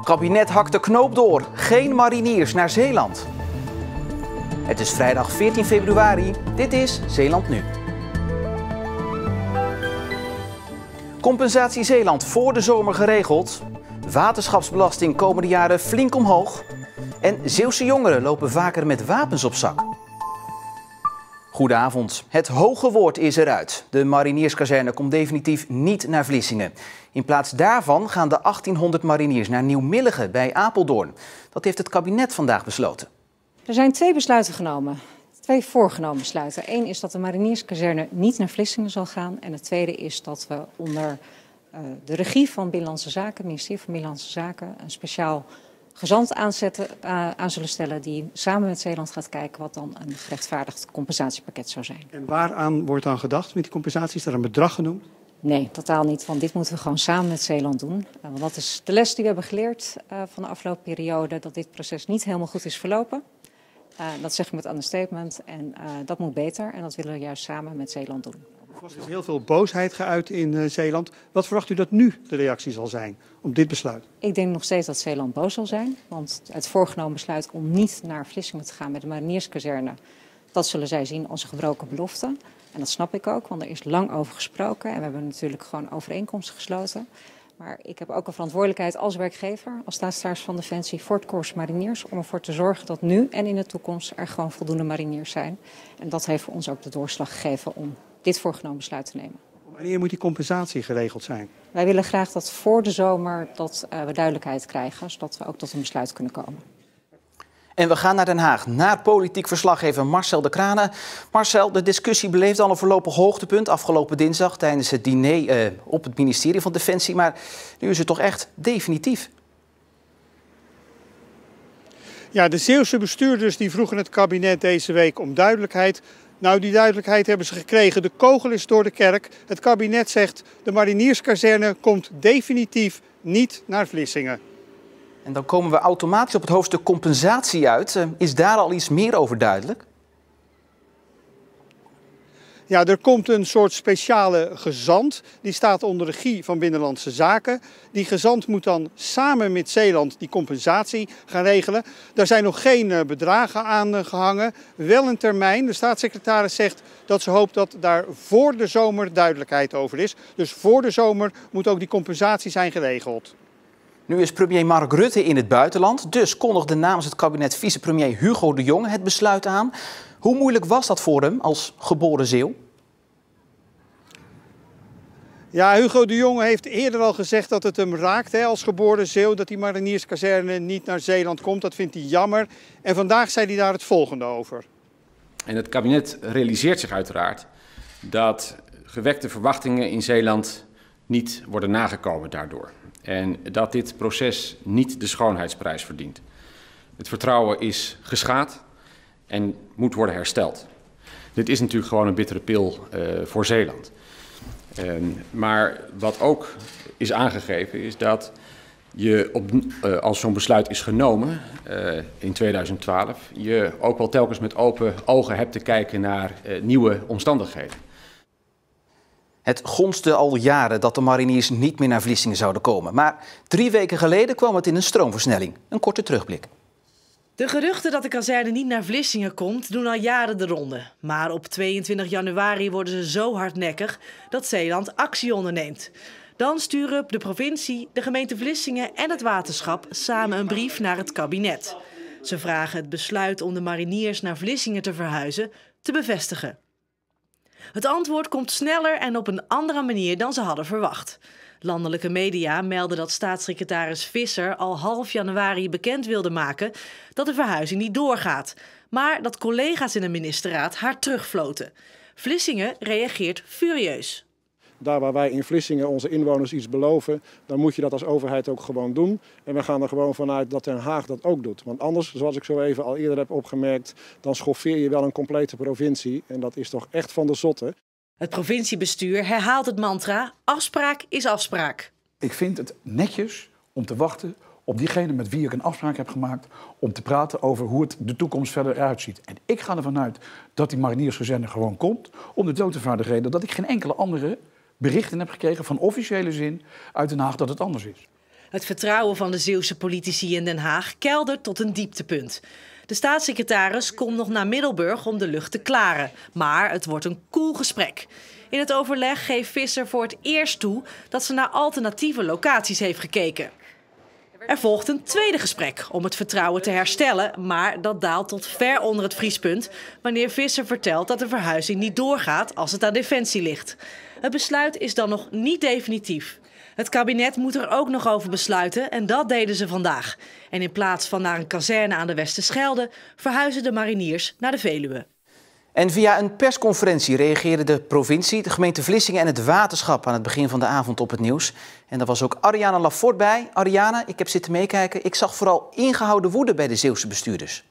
Kabinet hakt de knoop door. Geen mariniers naar Zeeland. Het is vrijdag 14 februari. Dit is Zeeland Nu. Compensatie Zeeland voor de zomer geregeld. Waterschapsbelasting komende jaren flink omhoog. En Zeeuwse jongeren lopen vaker met wapens op zak. Goedenavond. Het hoge woord is eruit. De marinierskazerne komt definitief niet naar Vlissingen. In plaats daarvan gaan de 1800 mariniers naar Nieuw-Milligen bij Apeldoorn. Dat heeft het kabinet vandaag besloten. Er zijn twee besluiten genomen. Twee voorgenomen besluiten. Eén is dat de marinierskazerne niet naar Vlissingen zal gaan. En het tweede is dat we onder de regie van Binnenlandse Zaken, het ministerie van Binnenlandse Zaken, een speciaal gezant aan zullen stellen die samen met Zeeland gaat kijken wat dan een gerechtvaardigd compensatiepakket zou zijn. En waaraan wordt dan gedacht met die compensatie? Is er een bedrag genoemd? Nee, totaal niet, want dit moeten we gewoon samen met Zeeland doen. Want dat is de les die we hebben geleerd van de afgelopen periode, dat dit proces niet helemaal goed is verlopen. Dat zeg ik met understatement en dat moet beter en dat willen we juist samen met Zeeland doen. Er was dus heel veel boosheid geuit in Zeeland. Wat verwacht u dat nu de reactie zal zijn op dit besluit? Ik denk nog steeds dat Zeeland boos zal zijn. Want het voorgenomen besluit om niet naar Vlissingen te gaan met de marinierskazerne, dat zullen zij zien als een gebroken belofte. En dat snap ik ook, want er is lang over gesproken. En we hebben natuurlijk gewoon overeenkomsten gesloten. Maar ik heb ook een verantwoordelijkheid als werkgever, als staatssecretaris van Defensie, voor het Korps Mariniers, om ervoor te zorgen dat nu en in de toekomst er gewoon voldoende mariniers zijn. En dat heeft voor ons ook de doorslag gegeven om dit voorgenomen besluit te nemen. Wanneer moet die compensatie geregeld zijn? Wij willen graag dat voor de zomer we duidelijkheid krijgen, zodat we ook tot een besluit kunnen komen. En we gaan naar Den Haag, naar politiek verslaggever Marcel de Kranen. Marcel, de discussie beleefde al een voorlopig hoogtepunt afgelopen dinsdag tijdens het diner op het ministerie van Defensie. Maar nu is het toch echt definitief? Ja, de Zeeuwse bestuurders die vroegen het kabinet deze week om duidelijkheid. Nou, die duidelijkheid hebben ze gekregen. De kogel is door de kerk. Het kabinet zegt de marinierskazerne komt definitief niet naar Vlissingen. En dan komen we automatisch op het hoofdstuk compensatie uit. Is daar al iets meer over duidelijk? Ja, er komt een soort speciale gezant. Die staat onder regie van Binnenlandse Zaken. Die gezant moet dan samen met Zeeland die compensatie gaan regelen. Daar zijn nog geen bedragen aan gehangen. Wel een termijn. De staatssecretaris zegt dat ze hoopt dat daar voor de zomer duidelijkheid over is. Dus voor de zomer moet ook die compensatie zijn geregeld. Nu is premier Mark Rutte in het buitenland. Dus kondigde namens het kabinet vicepremier Hugo de Jonge het besluit aan. Hoe moeilijk was dat voor hem als geboren Zeeuw? Ja, Hugo de Jonge heeft eerder al gezegd dat het hem raakt als geboren Zeeuw dat die marinierskazerne niet naar Zeeland komt. Dat vindt hij jammer. En vandaag zei hij daar het volgende over. En het kabinet realiseert zich uiteraard dat gewekte verwachtingen in Zeeland niet worden nagekomen daardoor. En dat dit proces niet de schoonheidsprijs verdient. Het vertrouwen is geschaad en moet worden hersteld. Dit is natuurlijk gewoon een bittere pil voor Zeeland. Maar wat ook is aangegeven is dat je, als zo'n besluit is genomen in 2012, je ook wel telkens met open ogen hebt te kijken naar nieuwe omstandigheden. Het gonste al jaren dat de mariniers niet meer naar Vlissingen zouden komen. Maar 3 weken geleden kwam het in een stroomversnelling. Een korte terugblik. De geruchten dat de kazerne niet naar Vlissingen komt doen al jaren de ronde. Maar op 22 januari worden ze zo hardnekkig dat Zeeland actie onderneemt. Dan sturen de provincie, de gemeente Vlissingen en het waterschap samen een brief naar het kabinet. Ze vragen het besluit om de mariniers naar Vlissingen te verhuizen te bevestigen. Het antwoord komt sneller en op een andere manier dan ze hadden verwacht. Landelijke media melden dat staatssecretaris Visser al half januari bekend wilde maken dat de verhuizing niet doorgaat. Maar dat collega's in de ministerraad haar terugfloten. Vlissingen reageert furieus. Daar waar wij in Vlissingen onze inwoners iets beloven, dan moet je dat als overheid ook gewoon doen. En we gaan er gewoon vanuit dat Den Haag dat ook doet. Want anders, zoals ik zo even al eerder heb opgemerkt, dan schoffeer je wel een complete provincie. En dat is toch echt van de zotte. Het provinciebestuur herhaalt het mantra: afspraak is afspraak. Ik vind het netjes om te wachten op diegene met wie ik een afspraak heb gemaakt om te praten over hoe het de toekomst verder eruit ziet. En ik ga ervan uit dat die marinierskazerne gewoon komt, om de doodeenvoudige reden dat ik geen enkele andere berichten heb gekregen van officiële zin uit Den Haag dat het anders is. Het vertrouwen van de Zeeuwse politici in Den Haag keldert tot een dieptepunt. De staatssecretaris komt nog naar Middelburg om de lucht te klaren. Maar het wordt een koel gesprek. In het overleg geeft Visser voor het eerst toe dat ze naar alternatieve locaties heeft gekeken. Er volgt een tweede gesprek om het vertrouwen te herstellen, maar dat daalt tot ver onder het vriespunt wanneer Visser vertelt dat de verhuizing niet doorgaat als het aan Defensie ligt. Het besluit is dan nog niet definitief. Het kabinet moet er ook nog over besluiten en dat deden ze vandaag. En in plaats van naar een kazerne aan de Westerschelde verhuizen de mariniers naar de Veluwe. En via een persconferentie reageerden de provincie, de gemeente Vlissingen en het waterschap aan het begin van de avond op het nieuws. En daar was ook Ariane Lafort bij. Ariane, ik heb zitten meekijken. Ik zag vooral ingehouden woede bij de Zeeuwse bestuurders.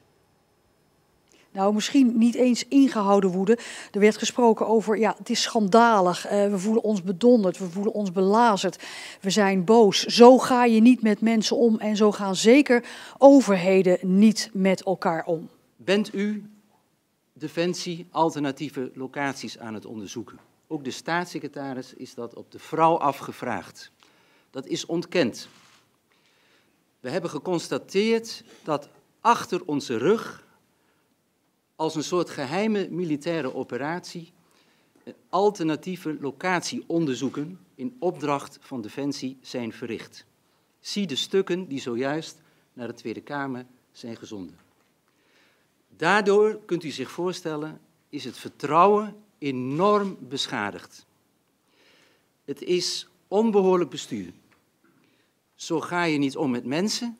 Nou, misschien niet eens ingehouden woede. Er werd gesproken over, ja, het is schandalig. We voelen ons bedonderd, we voelen ons belazerd. We zijn boos. Zo ga je niet met mensen om en zo gaan zeker overheden niet met elkaar om. Bent u, Defensie, alternatieve locaties aan het onderzoeken? Ook de staatssecretaris is dat op de vrouw afgevraagd. Dat is ontkend. We hebben geconstateerd dat achter onze rug als een soort geheime militaire operatie alternatieve locatieonderzoeken in opdracht van Defensie zijn verricht. Zie de stukken die zojuist naar de Tweede Kamer zijn gezonden. Daardoor, kunt u zich voorstellen, is het vertrouwen enorm beschadigd. Het is onbehoorlijk bestuur. Zo ga je niet om met mensen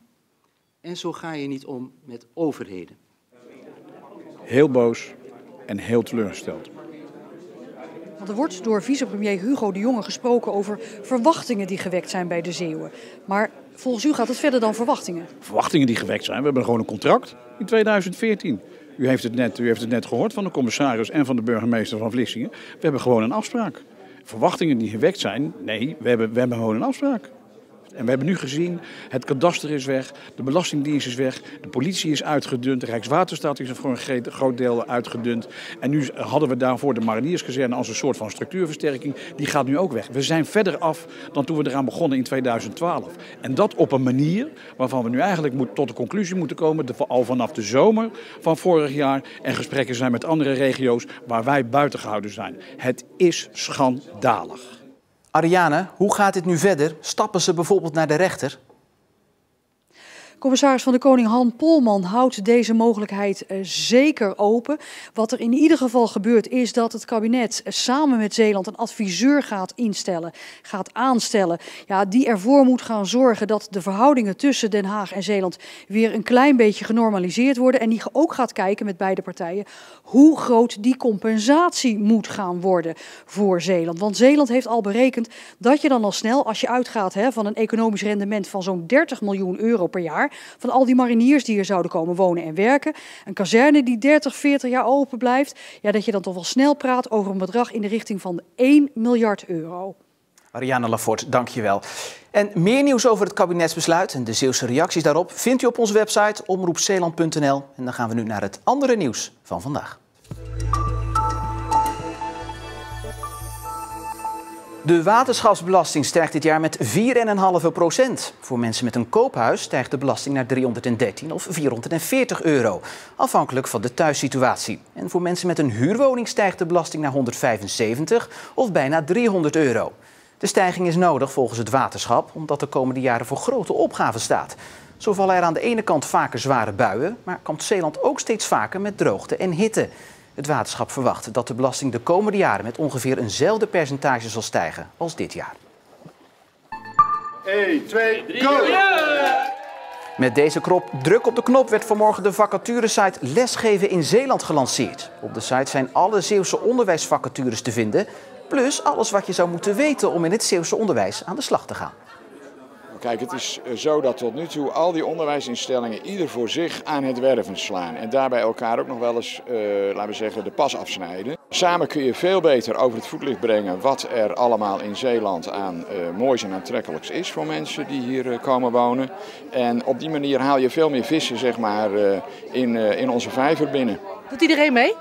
en zo ga je niet om met overheden. Heel boos en heel teleurgesteld. Want er wordt door vicepremier Hugo de Jonge gesproken over verwachtingen die gewekt zijn bij de Zeeuwen. Maar volgens u gaat het verder dan verwachtingen? Verwachtingen die gewekt zijn. We hebben gewoon een contract in 2014. U heeft het net gehoord van de commissaris en van de burgemeester van Vlissingen. We hebben gewoon een afspraak. Verwachtingen die gewekt zijn, nee, we hebben gewoon een afspraak. En we hebben nu gezien, het kadaster is weg, de Belastingdienst is weg, de politie is uitgedund, de Rijkswaterstaat is voor een groot deel uitgedund. En nu hadden we daarvoor de marinierskazerne als een soort van structuurversterking. Die gaat nu ook weg. We zijn verder af dan toen we eraan begonnen in 2012. En dat op een manier waarvan we nu eigenlijk tot de conclusie moeten komen, al vanaf de zomer van vorig jaar, en gesprekken zijn met andere regio's waar wij buiten gehouden zijn. Het is schandalig. Ariane, hoe gaat dit nu verder? Stappen ze bijvoorbeeld naar de rechter? Commissaris van de Koning Han Polman houdt deze mogelijkheid zeker open. Wat er in ieder geval gebeurt is dat het kabinet samen met Zeeland een adviseur gaat instellen, gaat aanstellen. Ja, die ervoor moet gaan zorgen dat de verhoudingen tussen Den Haag en Zeeland weer een klein beetje genormaliseerd worden. En die ook gaat kijken met beide partijen hoe groot die compensatie moet gaan worden voor Zeeland. Want Zeeland heeft al berekend dat je dan al snel, als je uitgaat van een economisch rendement van zo'n 30 miljoen euro per jaar, van al die mariniers die hier zouden komen wonen en werken, een kazerne die 30, 40 jaar open blijft, ja, dat je dan toch wel snel praat over een bedrag in de richting van 1 miljard euro. Ariane Lafort, dank je wel. En meer nieuws over het kabinetsbesluit en de Zeeuwse reacties daarop vindt u op onze website omroepzeeland.nl. En dan gaan we nu naar het andere nieuws van vandaag. De waterschapsbelasting stijgt dit jaar met 4,5%. Voor mensen met een koophuis stijgt de belasting naar 313 of 440 euro, afhankelijk van de thuissituatie. En voor mensen met een huurwoning stijgt de belasting naar 175 of bijna 300 euro. De stijging is nodig volgens het waterschap, omdat de komende jaren voor grote opgaven staat. Zo vallen er aan de ene kant vaker zware buien, maar kampt Zeeland ook steeds vaker met droogte en hitte. Het waterschap verwacht dat de belasting de komende jaren met ongeveer eenzelfde percentage zal stijgen als dit jaar. 1, 2, go! Met deze druk op de knop werd vanmorgen de vacaturesite Lesgeven in Zeeland gelanceerd. Op de site zijn alle Zeeuwse onderwijsvacatures te vinden, plus alles wat je zou moeten weten om in het Zeeuwse onderwijs aan de slag te gaan. Kijk, het is zo dat tot nu toe al die onderwijsinstellingen ieder voor zich aan het werven slaan. En daarbij elkaar ook nog wel eens, laten we zeggen, de pas afsnijden. Samen kun je veel beter over het voetlicht brengen wat er allemaal in Zeeland aan moois en aantrekkelijks is voor mensen die hier komen wonen. En op die manier haal je veel meer vissen, zeg maar, in onze vijver binnen. Doet iedereen mee?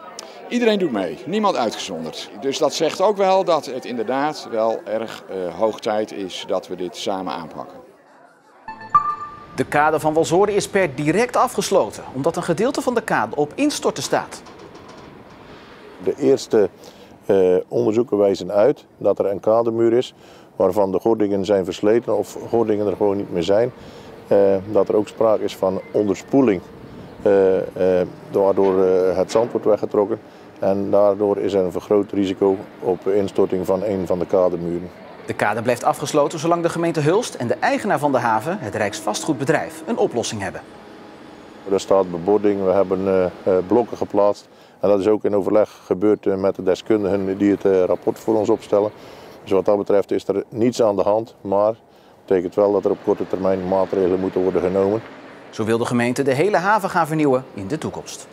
Iedereen doet mee, niemand uitgezonderd. Dus dat zegt ook wel dat het inderdaad wel erg hoog tijd is dat we dit samen aanpakken. De kade van Walsrode is per direct afgesloten, omdat een gedeelte van de kade op instorten staat. De eerste onderzoeken wijzen uit dat er een kademuur is waarvan de gordingen zijn versleten of gordingen er gewoon niet meer zijn. Dat er ook sprake is van onderspoeling, waardoor het zand wordt weggetrokken. En daardoor is er een vergroot risico op instorting van een van de kademuren. De kade blijft afgesloten zolang de gemeente Hulst en de eigenaar van de haven, het Rijksvastgoedbedrijf, een oplossing hebben. Er staat bebording, we hebben blokken geplaatst. En dat is ook in overleg gebeurd met de deskundigen die het rapport voor ons opstellen. Dus wat dat betreft is er niets aan de hand, maar dat betekent wel dat er op korte termijn maatregelen moeten worden genomen. Zo wil de gemeente de hele haven gaan vernieuwen in de toekomst.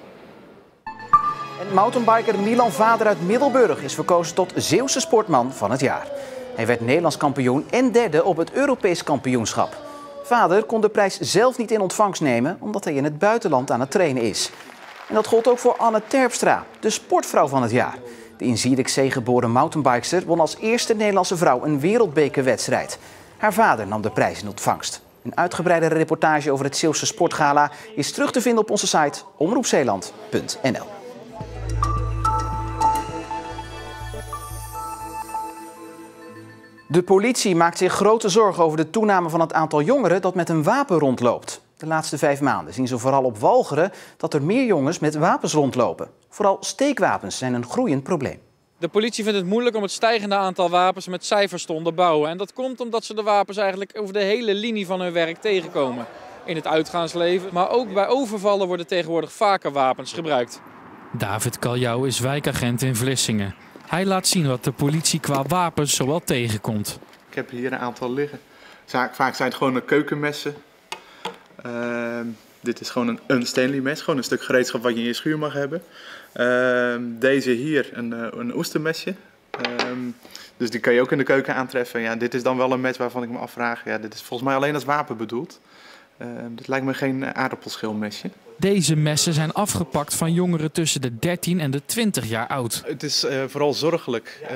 En mountainbiker Milan Vader uit Middelburg is verkozen tot Zeeuwse sportman van het jaar. Hij werd Nederlands kampioen en derde op het Europees kampioenschap. Vader kon de prijs zelf niet in ontvangst nemen omdat hij in het buitenland aan het trainen is. En dat gold ook voor Anne Terpstra, de sportvrouw van het jaar. De in Zierikzee geboren mountainbikster won als eerste Nederlandse vrouw een wereldbekerwedstrijd. Haar vader nam de prijs in ontvangst. Een uitgebreide reportage over het Zeeuwse sportgala is terug te vinden op onze site omroepzeeland.nl. De politie maakt zich grote zorgen over de toename van het aantal jongeren dat met een wapen rondloopt. De laatste 5 maanden zien ze vooral op Walcheren dat er meer jongens met wapens rondlopen. Vooral steekwapens zijn een groeiend probleem. De politie vindt het moeilijk om het stijgende aantal wapens met cijfers te onderbouwen. En dat komt omdat ze de wapens eigenlijk over de hele linie van hun werk tegenkomen. In het uitgaansleven, maar ook bij overvallen worden tegenwoordig vaker wapens gebruikt. David Kaljouw is wijkagent in Vlissingen. Hij laat zien wat de politie qua wapens zowel tegenkomt. Ik heb hier een aantal liggen. Vaak zijn het gewoon keukenmessen. Dit is gewoon een Stanley mes, gewoon een stuk gereedschap wat je in je schuur mag hebben. Deze hier een oestermesje. Dus die kan je ook in de keuken aantreffen. Ja, dit is dan wel een mes waarvan ik me afvraag, ja, dit is volgens mij alleen als wapen bedoeld. Dit lijkt me geen aardappelschilmesje. Deze messen zijn afgepakt van jongeren tussen de 13 en de 20 jaar oud. Het is vooral zorgelijk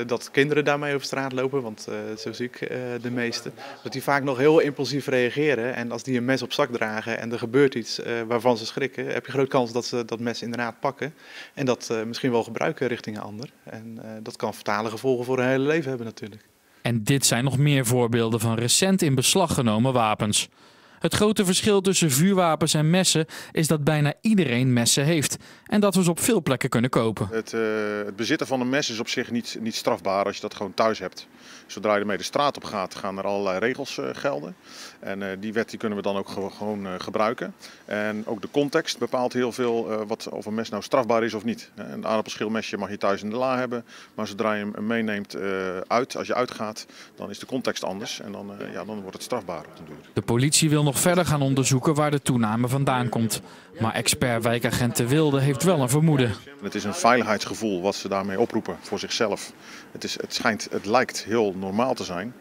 dat kinderen daarmee over straat lopen, want zo zie ik de meeste. Dat die vaak nog heel impulsief reageren en als die een mes op zak dragen en er gebeurt iets waarvan ze schrikken, heb je groot kans dat ze dat mes inderdaad pakken en dat misschien wel gebruiken richting een ander. En dat kan fatale gevolgen voor hun hele leven hebben natuurlijk. En dit zijn nog meer voorbeelden van recent in beslag genomen wapens. Het grote verschil tussen vuurwapens en messen is dat bijna iedereen messen heeft. En dat we ze op veel plekken kunnen kopen. Het bezitten van een mes is op zich niet strafbaar als je dat gewoon thuis hebt. Zodra je ermee de straat op gaat, gaan er allerlei regels gelden. En die wet die kunnen we dan ook gewoon gebruiken. En ook de context bepaalt heel veel of een mes nou strafbaar is of niet. Een aardappelschilmesje mag je thuis in de la hebben. Maar zodra je hem meeneemt als je uitgaat, dan is de context anders. En dan wordt het strafbaar op den duur. De politie wil nog verder gaan onderzoeken waar de toename vandaan komt. Maar expert wijkagent De Wilde heeft wel een vermoeden. Het is een veiligheidsgevoel wat ze daarmee oproepen voor zichzelf. Het lijkt heel normaal te zijn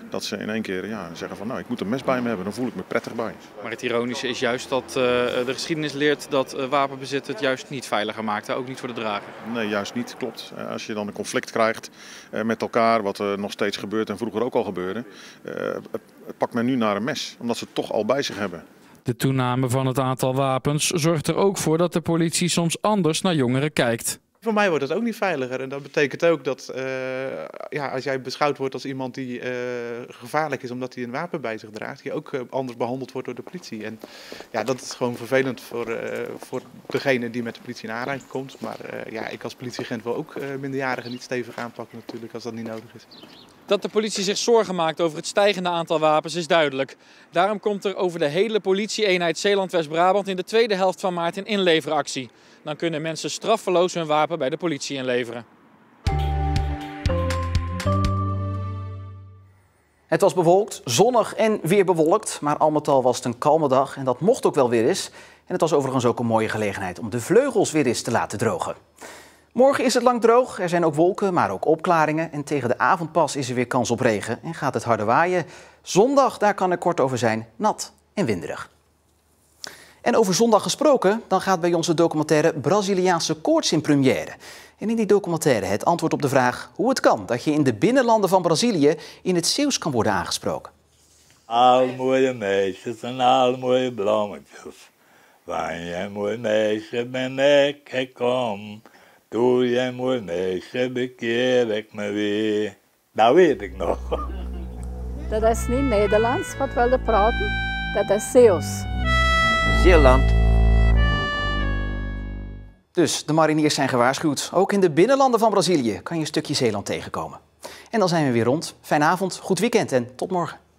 dat ze in één keer zeggen van nou, ik moet een mes bij me hebben, dan voel ik me prettig bij. Maar het ironische is juist dat de geschiedenis leert dat wapenbezit het juist niet veiliger maakt, ook niet voor de drager. Nee, juist niet, klopt. Als je dan een conflict krijgt met elkaar, wat er nog steeds gebeurt en vroeger ook al gebeurde, pakt men nu naar een mes, omdat ze het toch al bij zich hebben. De toename van het aantal wapens zorgt er ook voor dat de politie soms anders naar jongeren kijkt. Voor mij wordt het ook niet veiliger en dat betekent ook dat als jij beschouwd wordt als iemand die gevaarlijk is omdat hij een wapen bij zich draagt, je ook anders behandeld wordt door de politie. En ja, dat is gewoon vervelend voor degene die met de politie in aanraking komt. Maar ik als politieagent wil ook minderjarigen niet stevig aanpakken natuurlijk als dat niet nodig is. Dat de politie zich zorgen maakt over het stijgende aantal wapens is duidelijk. Daarom komt er over de hele politie-eenheid Zeeland-West-Brabant in de tweede helft van maart een inleveractie. Dan kunnen mensen straffeloos hun wapen bij de politie inleveren. Het was bewolkt, zonnig en weer bewolkt, maar al met al was het een kalme dag en dat mocht ook wel weer eens. En het was overigens ook een mooie gelegenheid om de vleugels weer eens te laten drogen. Morgen is het lang droog, er zijn ook wolken, maar ook opklaringen. En tegen de avond pas is er weer kans op regen en gaat het harder waaien. Zondag, daar kan er kort over zijn, nat en winderig. En over zondag gesproken, dan gaat bij ons de documentaire Braziliaanse koorts in première. En in die documentaire het antwoord op de vraag hoe het kan dat je in de binnenlanden van Brazilië in het Zeeuws kan worden aangesproken. Al mooie meisjes en al mooie blommetjes. Van jij mooi meisje ben ik gekomen. Door jij mooi meisje bekeer ik me weer. Dat weet ik nog. Dat is niet Nederlands wat we wilden praten. Dat is Zeeuws. Zeeland. Dus de mariniers zijn gewaarschuwd. Ook in de binnenlanden van Brazilië kan je een stukje Zeeland tegenkomen. En dan zijn we weer rond. Fijne avond, goed weekend en tot morgen.